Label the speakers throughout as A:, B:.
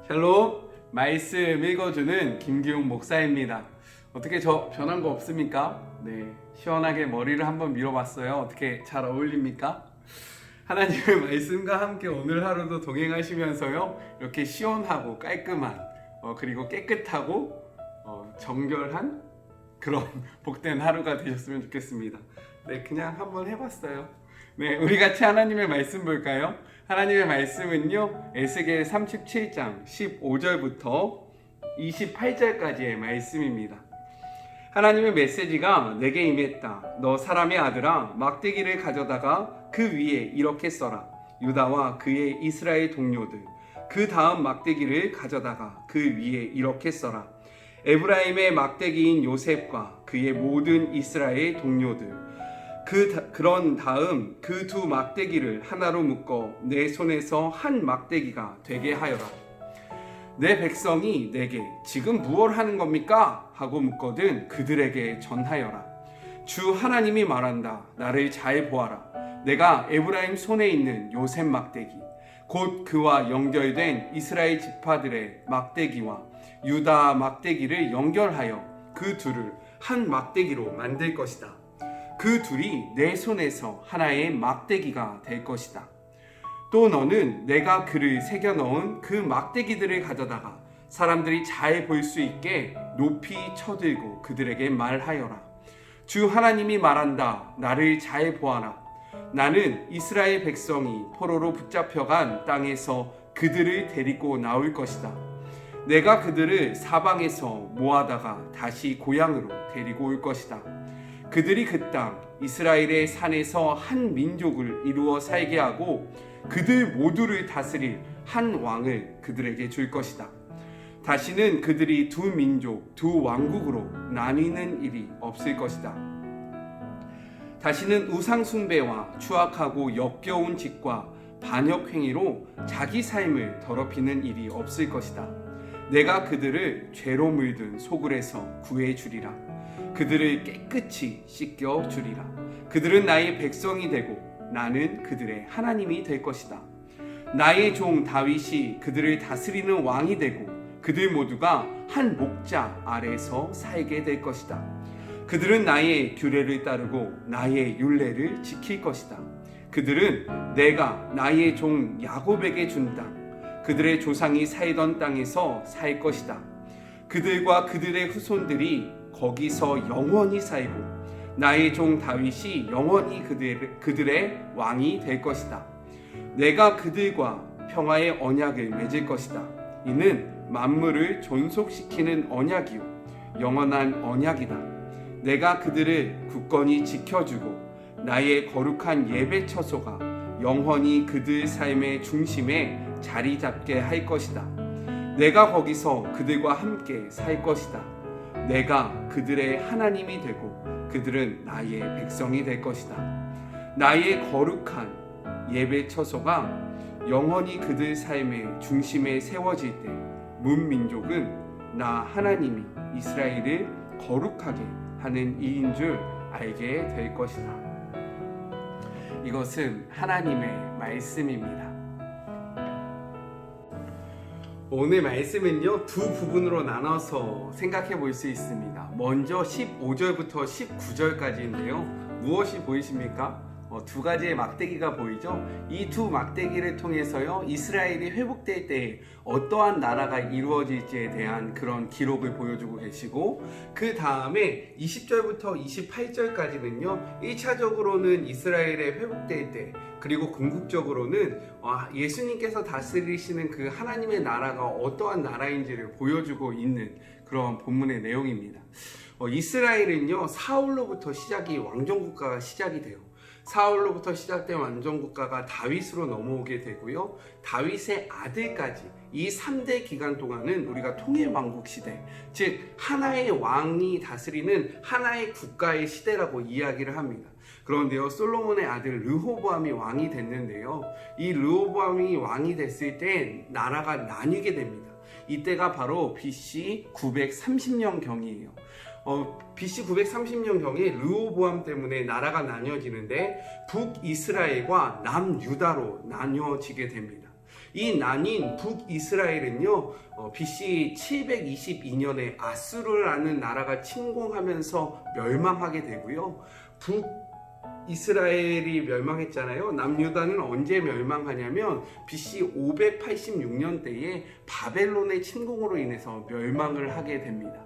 A: 샬롬, 말씀 읽어주는 김기용 목사입니다. 어떻게 저 변한 거 없습니까? 네, 시원하게 머리를 한번 밀어봤어요. 어떻게 잘 어울립니까? 하나님의 말씀과 함께 오늘 하루도 동행하시면서요, 이렇게 시원하고 깔끔한 그리고 깨끗하고 정결한 그런 복된 하루가 되셨으면 좋겠습니다. 네, 그냥 한번 해봤어요. 네, 우리 같이 하나님의 말씀 볼까요? 하나님의 말씀은요, 에스겔 37장 15절부터 28절까지의 말씀입니다. 하나님의 메시지가 내게 임했다. 너 사람의 아들아, 막대기를 가져다가 그 위에 이렇게 써라. 유다와 그의 이스라엘 동료들. 그 다음 막대기를 가져다가 그 위에 이렇게 써라. 에브라임의 막대기인 요셉과 그의 모든 이스라엘 동료들. 그런 다음 그 두 막대기를 하나로 묶어 내 손에서 한 막대기가 되게 하여라. 내 백성이 내게 지금 무엇 하는 겁니까? 하고 묻거든 그들에게 전하여라. 주 하나님이 말한다. 나를 잘 보아라. 내가 에브라임 손에 있는 요셉 막대기, 곧 그와 연결된 이스라엘 지파들의 막대기와 유다 막대기를 연결하여 그 둘을 한 막대기로 만들 것이다. 그 둘이 내 손에서 하나의 막대기가 될 것이다. 또 너는 내가 그를 새겨 넣은 그 막대기들을 가져다가 사람들이 잘 볼 수 있게 높이 쳐들고 그들에게 말하여라. 주 하나님이 말한다. 나를 잘 보아라. 나는 이스라엘 백성이 포로로 붙잡혀간 땅에서 그들을 데리고 나올 것이다. 내가 그들을 사방에서 모아다가 다시 고향으로 데리고 올 것이다. 그들이 그 땅 이스라엘의 산에서 한 민족을 이루어 살게 하고 그들 모두를 다스릴 한 왕을 그들에게 줄 것이다. 다시는 그들이 두 민족, 두 왕국으로 나뉘는 일이 없을 것이다. 다시는 우상 숭배와 추악하고 역겨운 짓과 반역 행위로 자기 삶을 더럽히는 일이 없을 것이다. 내가 그들을 죄로 물든 소굴에서 구해 주리라. 그들을 깨끗이 씻겨 주리라. 그들은 나의 백성이 되고 나는 그들의 하나님이 될 것이다. 나의 종 다윗이 그들을 다스리는 왕이 되고 그들 모두가 한 목자 아래서 살게 될 것이다. 그들은 나의 규례를 따르고 나의 율례를 지킬 것이다. 그들은 내가 나의 종 야곱에게 준 땅, 그들의 조상이 살던 땅에서 살 것이다. 그들과 그들의 후손들이 거기서 영원히 살고 나의 종 다윗이 영원히 그들의 왕이 될 것이다. 내가 그들과 평화의 언약을 맺을 것이다. 이는 만물을 존속시키는 언약이요 영원한 언약이다. 내가 그들을 굳건히 지켜주고 나의 거룩한 예배 처소가 영원히 그들 삶의 중심에 자리 잡게 할 것이다. 내가 거기서 그들과 함께 살 것이다. 내가 그들의 하나님이 되고 그들은 나의 백성이 될 것이다. 나의 거룩한 예배 처소가 영원히 그들 삶의 중심에 세워질 때 문민족은 나 하나님이 이스라엘을 거룩하게 하는 이인 줄 알게 될 것이다. 이것은 하나님의 말씀입니다. 오늘 말씀은요, 두 부분으로 나눠서 생각해 볼 수 있습니다. 먼저 15절부터 19절까지인데요. 무엇이 보이십니까? 두 가지의 막대기가 보이죠? 이 두 막대기를 통해서요, 이스라엘이 회복될 때 어떠한 나라가 이루어질지에 대한 그런 기록을 보여주고 계시고, 그 다음에 20절부터 28절까지는요, 1차적으로는 이스라엘의 회복될 때, 그리고 궁극적으로는 예수님께서 다스리시는 그 하나님의 나라가 어떠한 나라인지를 보여주고 있는 그런 본문의 내용입니다. 이스라엘은요, 사울로부터 왕정국가가 시작이 돼요. 사울로부터 시작된 왕정국가가 다윗으로 넘어오게 되고요. 다윗의 아들까지 이 3대 기간 동안은 우리가 통일왕국 시대, 즉 하나의 왕이 다스리는 하나의 국가의 시대라고 이야기를 합니다. 그런데요, 솔로몬의 아들 르호보암이 왕이 됐는데요, 이 르호보암이 왕이 됐을 때 나라가 나뉘게 됩니다. 이때가 바로 BC 930년경이에요. BC 930년경에 르호보암 때문에 나라가 나뉘어지는데 북이스라엘과 남유다로 나뉘어지게 됩니다. 이 나뉜 북이스라엘은요, BC 722년에 아수르라는 나라가 침공하면서 멸망하게 되고요. 북이스라엘이 멸망했잖아요. 남유다는 언제 멸망하냐면 BC 586년대에 바벨론의 침공으로 인해서 멸망을 하게 됩니다.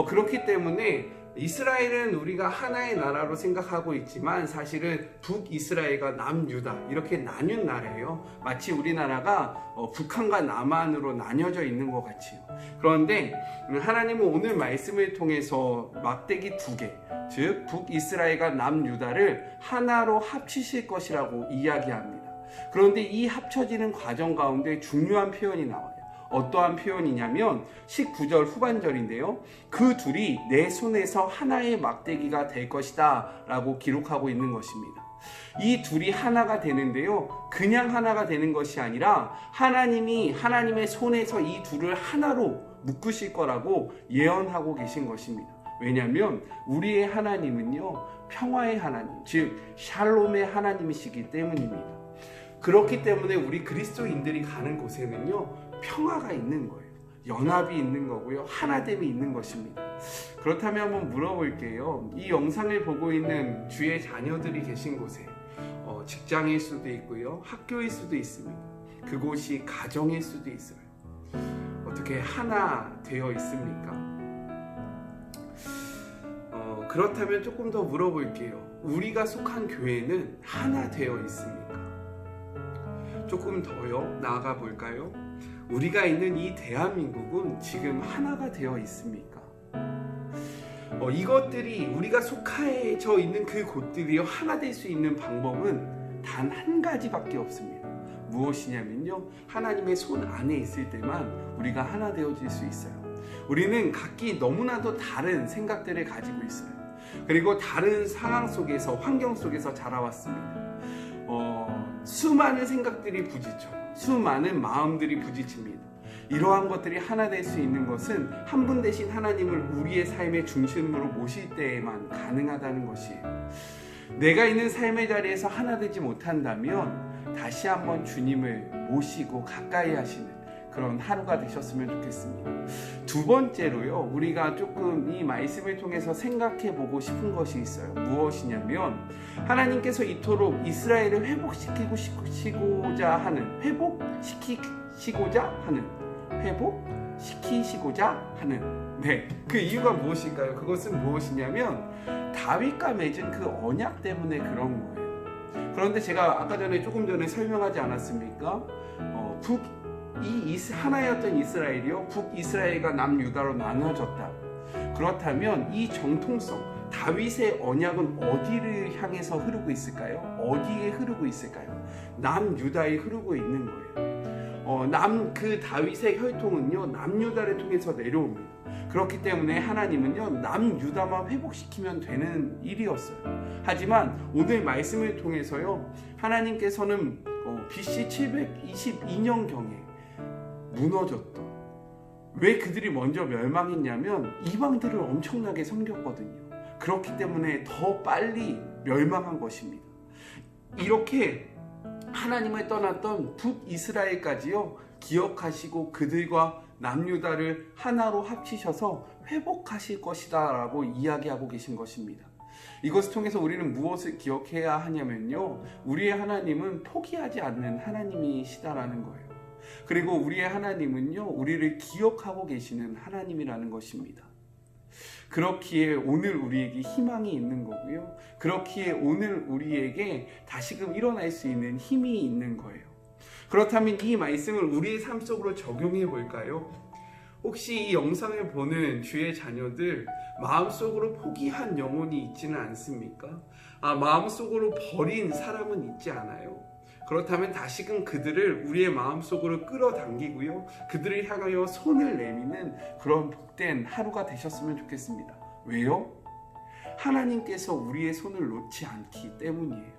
A: 그렇기 때문에 이스라엘은 우리가 하나의 나라로 생각하고 있지만 사실은 북이스라엘과 남유다 이렇게 나뉜 나라예요. 마치 우리나라가 북한과 남한으로 나뉘어져 있는 것 같이요. 그런데 하나님은 오늘 말씀을 통해서 막대기 2개, 즉 북이스라엘과 남유다를 하나로 합치실 것이라고 이야기합니다. 그런데 이 합쳐지는 과정 가운데 중요한 표현이 나와요. 어떠한 표현이냐면 19절 후반절인데요. 그 둘이 내 손에서 하나의 막대기가 될 것이다 라고 기록하고 있는 것입니다. 이 둘이 하나가 되는데요, 그냥 하나가 되는 것이 아니라 하나님이 하나님의 손에서 이 둘을 하나로 묶으실 거라고 예언하고 계신 것입니다. 왜냐하면 우리의 하나님은요, 평화의 하나님, 즉 샬롬의 하나님이시기 때문입니다. 그렇기 때문에 우리 그리스도인들이 가는 곳에는요, 평화가 있는 거예요. 연합이 있는 거고요. 하나됨이 있는 것입니다. 그렇다면 한번 물어볼게요. 이 영상을 보고 있는 주의 자녀들이 계신 곳에 직장일 수도 있고요. 학교일 수도 있습니다. 그곳이 가정일 수도 있어요. 어떻게 하나 되어 있습니까? 그렇다면 조금 더 물어볼게요. 우리가 속한 교회는 하나 되어 있습니까? 조금 더요. 나아가 볼까요? 우리가 있는 이 대한민국은 지금 하나가 되어 있습니까? 이것들이 우리가 속해져 있는 그 곳들이 하나 될 수 있는 방법은 단 한 가지밖에 없습니다. 무엇이냐면요, 하나님의 손 안에 있을 때만 우리가 하나 되어질 수 있어요. 우리는 각기 너무나도 다른 생각들을 가지고 있어요. 그리고 다른 상황 속에서, 환경 속에서 자라왔습니다. 수많은 생각들이 부딪혀요. 수많은 마음들이 부딪힙니다. 이러한 것들이 하나 될 수 있는 것은 한 분 대신 하나님을 우리의 삶의 중심으로 모실 때에만 가능하다는 것이에요. 내가 있는 삶의 자리에서 하나 되지 못한다면 다시 한번 주님을 모시고 가까이 하시는 그런 하루가 되셨으면 좋겠습니다. 두 번째로요, 우리가 조금 이 말씀을 통해서 생각해 보고 싶은 것이 있어요. 무엇이냐면 하나님께서 이토록 이스라엘을 회복시키시고자 하는 그 이유가 무엇일까요? 그것은 무엇이냐면 다윗과 맺은 그 언약 때문에 그런 거예요. 그런데 제가 아까 전에 조금 전에 설명하지 않았습니까? 하나였던 이스라엘이요, 북이스라엘과 남유다로 나눠졌다. 그렇다면 이 정통성, 다윗의 언약은 어디를 향해서 흐르고 있을까요? 어디에 흐르고 있을까요? 남유다에 흐르고 있는 거예요. 그 다윗의 혈통은요, 남유다를 통해서 내려옵니다. 그렇기 때문에 하나님은요, 남유다만 회복시키면 되는 일이었어요. 하지만 오늘 말씀을 통해서요, 하나님께서는 BC 722년경에 무너졌던, 왜 그들이 먼저 멸망했냐면 이방들을 엄청나게 섬겼거든요. 그렇기 때문에 더 빨리 멸망한 것입니다. 이렇게 하나님을 떠났던 북이스라엘까지요, 기억하시고 그들과 남유다를 하나로 합치셔서 회복하실 것이다 라고 이야기하고 계신 것입니다. 이것을 통해서 우리는 무엇을 기억해야 하냐면요, 우리의 하나님은 포기하지 않는 하나님이시다라는 거예요. 그리고 우리의 하나님은요, 우리를 기억하고 계시는 하나님이라는 것입니다. 그렇기에 오늘 우리에게 희망이 있는 거고요, 그렇기에 오늘 우리에게 다시금 일어날 수 있는 힘이 있는 거예요. 그렇다면 이 말씀을 우리의 삶 속으로 적용해 볼까요? 혹시 이 영상을 보는 주의 자녀들, 마음속으로 포기한 영혼이 있지는 않습니까? 마음속으로 버린 사람은 있지 않아요? 그렇다면 다시금 그들을 우리의 마음속으로 끌어당기고요, 그들을 향하여 손을 내미는 그런 복된 하루가 되셨으면 좋겠습니다. 왜요? 하나님께서 우리의 손을 놓지 않기 때문이에요.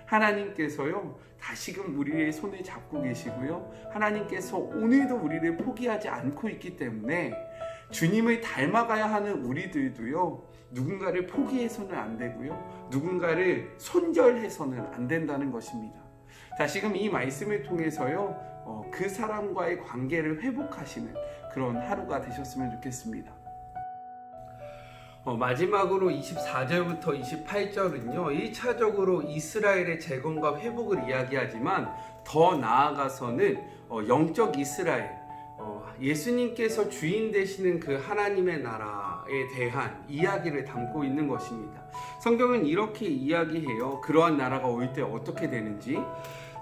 A: 하나님께서요, 다시금 우리의 손을 잡고 계시고요, 하나님께서 오늘도 우리를 포기하지 않고 있기 때문에 주님을 닮아가야 하는 우리들도요, 누군가를 포기해서는 안 되고요, 누군가를 손절해서는 안 된다는 것입니다. 다시금 이 말씀을 통해서요 그 사람과의 관계를 회복하시는 그런 하루가 되셨으면 좋겠습니다. 마지막으로 24절부터 28절은요 1차적으로 이스라엘의 재건과 회복을 이야기하지만 더 나아가서는 영적 이스라엘, 예수님께서 주인 되시는 그 하나님의 나라에 대한 이야기를 담고 있는 것입니다. 성경은 이렇게 이야기해요. 그러한 나라가 올 때 어떻게 되는지.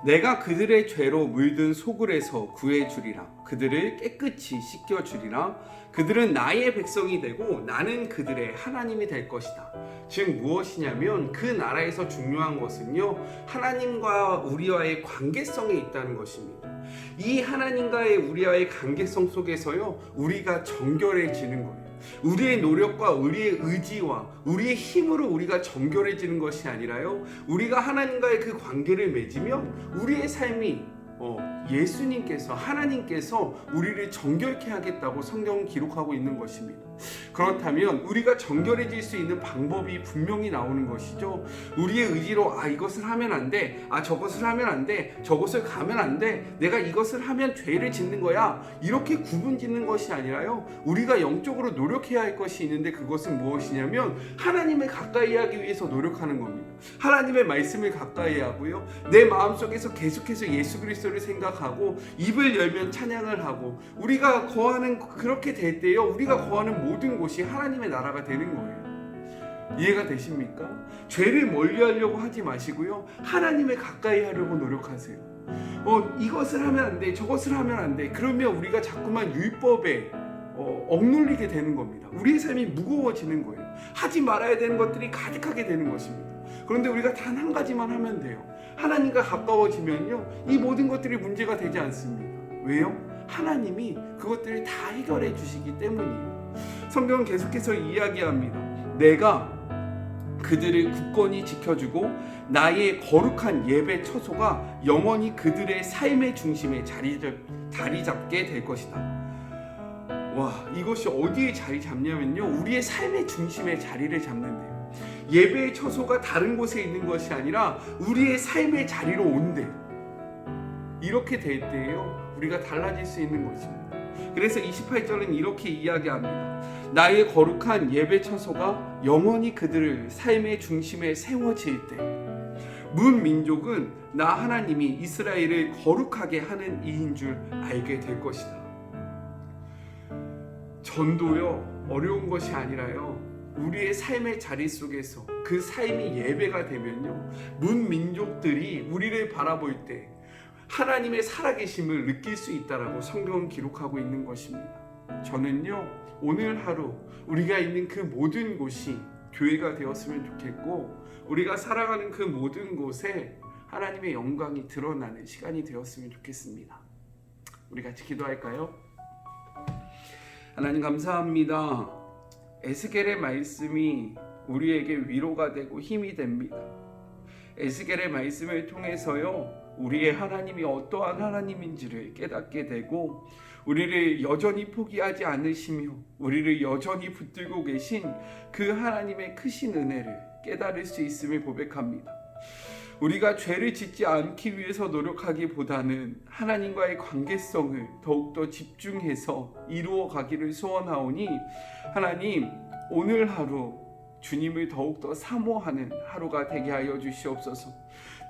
A: 내가 그들의 죄로 물든 소굴에서 구해주리라. 그들을 깨끗이 씻겨주리라. 그들은 나의 백성이 되고 나는 그들의 하나님이 될 것이다. 즉 무엇이냐면 그 나라에서 중요한 것은요 하나님과 우리와의 관계성에 있다는 것입니다. 이 하나님과의 우리와의 관계성 속에서요 우리가 정결해지는 거예요. 우리의 노력과 우리의 의지와 우리의 힘으로 우리가 정결해지는 것이 아니라요 우리가 하나님과의 그 관계를 맺으면 우리의 삶이 예수님께서 하나님께서 우리를 정결케 하겠다고 성경은 기록하고 있는 것입니다. 그렇다면 우리가 정결해질 수 있는 방법이 분명히 나오는 것이죠. 우리의 의지로 이것을 하면 안 돼, 저것을 하면 안 돼, 저것을 가면 안 돼, 내가 이것을 하면 죄를 짓는 거야, 이렇게 구분 짓는 것이 아니라요 우리가 영적으로 노력해야 할 것이 있는데 그것은 무엇이냐면 하나님을 가까이 하기 위해서 노력하는 겁니다. 하나님의 말씀을 가까이 하고요 내 마음속에서 계속해서 예수 그리스도를 생각하고 입을 열면 찬양을 하고 우리가 거하는 그렇게 될 때요 우리가 거하는 모든 곳이 하나님의 나라가 되는 거예요. 이해가 되십니까? 죄를 멀리하려고 하지 마시고요 하나님을 가까이 하려고 노력하세요. 이것을 하면 안 돼, 저것을 하면 안 돼. 그러면 우리가 자꾸만 율법에 억눌리게 되는 겁니다. 우리의 삶이 무거워지는 거예요. 하지 말아야 되는 것들이 가득하게 되는 것입니다. 그런데 우리가 단 한 가지만 하면 돼요. 하나님과 가까워지면요 이 모든 것들이 문제가 되지 않습니다. 왜요? 하나님이 그것들을 다 해결해 주시기 때문이에요. 성경은 계속해서 이야기합니다. 내가 그들을 굳건히 지켜주고 나의 거룩한 예배 처소가 영원히 그들의 삶의 중심에 자리 잡게 될 것이다. 와, 이것이 어디에 자리 잡냐면요 우리의 삶의 중심에 자리를 잡는데요. 예배의 처소가 다른 곳에 있는 것이 아니라 우리의 삶의 자리로 온대. 이렇게 될 때에요 우리가 달라질 수 있는 것입니다. 그래서 28절은 이렇게 이야기합니다. 나의 거룩한 예배 처소가 영원히 그들을 삶의 중심에 세워질 때 문 민족은 나 하나님이 이스라엘을 거룩하게 하는 이인 줄 알게 될 것이다. 전도요 어려운 것이 아니라요 우리의 삶의 자리 속에서 그 삶이 예배가 되면요 문민족들이 우리를 바라볼 때 하나님의 살아계심을 느낄 수 있다라고 성경은 기록하고 있는 것입니다. 저는요 오늘 하루 우리가 있는 그 모든 곳이 교회가 되었으면 좋겠고 우리가 살아가는 그 모든 곳에 하나님의 영광이 드러나는 시간이 되었으면 좋겠습니다. 우리 같이 기도할까요? 하나님 감사합니다. 에스겔의 말씀이 우리에게 위로가 되고 힘이 됩니다. 에스겔의 말씀을 통해서요 우리의 하나님이 어떠한 하나님인지를 깨닫게 되고 우리를 여전히 포기하지 않으시며 우리를 여전히 붙들고 계신 그 하나님의 크신 은혜를 깨달을 수 있음을 고백합니다. 우리가 죄를 짓지 않기 위해서 노력하기보다는 하나님과의 관계성을 더욱더 집중해서 이루어 가기를 소원하오니 하나님 오늘 하루 주님을 더욱더 사모하는 하루가 되게 하여 주시옵소서.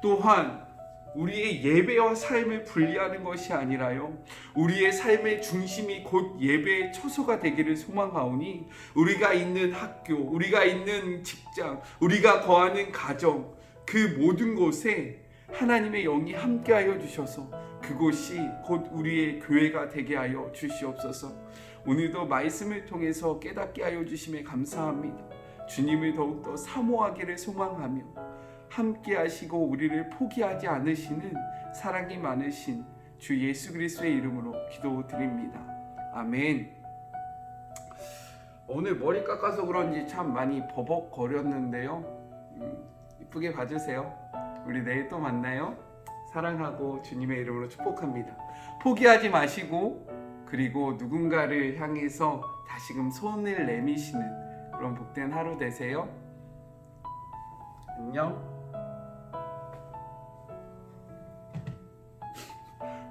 A: 또한 우리의 예배와 삶을 분리하는 것이 아니라요 우리의 삶의 중심이 곧 예배의 처소가 되기를 소망하오니 우리가 있는 학교, 우리가 있는 직장, 우리가 거하는 가정 그 모든 곳에 하나님의 영이 함께하여 주셔서 그곳이 곧 우리의 교회가 되게 하여 주시옵소서. 오늘도 말씀을 통해서 깨닫게 하여 주심에 감사합니다. 주님을 더욱더 사모하기를 소망하며 함께 하시고 우리를 포기하지 않으시는 사랑이 많으신 주 예수 그리스도의 이름으로 기도드립니다. 아멘. 오늘 머리 깎아서 그런지 참 많이 버벅거렸는데요. 이쁘게 봐주세요. 우리 내일 또 만나요. 사랑하고 주님의 이름으로 축복합니다. 포기하지 마시고 그리고 누군가를 향해서 다시금 손을 내미시는 그런 복된 하루 되세요. 안녕.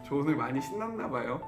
A: 저 오늘 많이 신났나 봐요.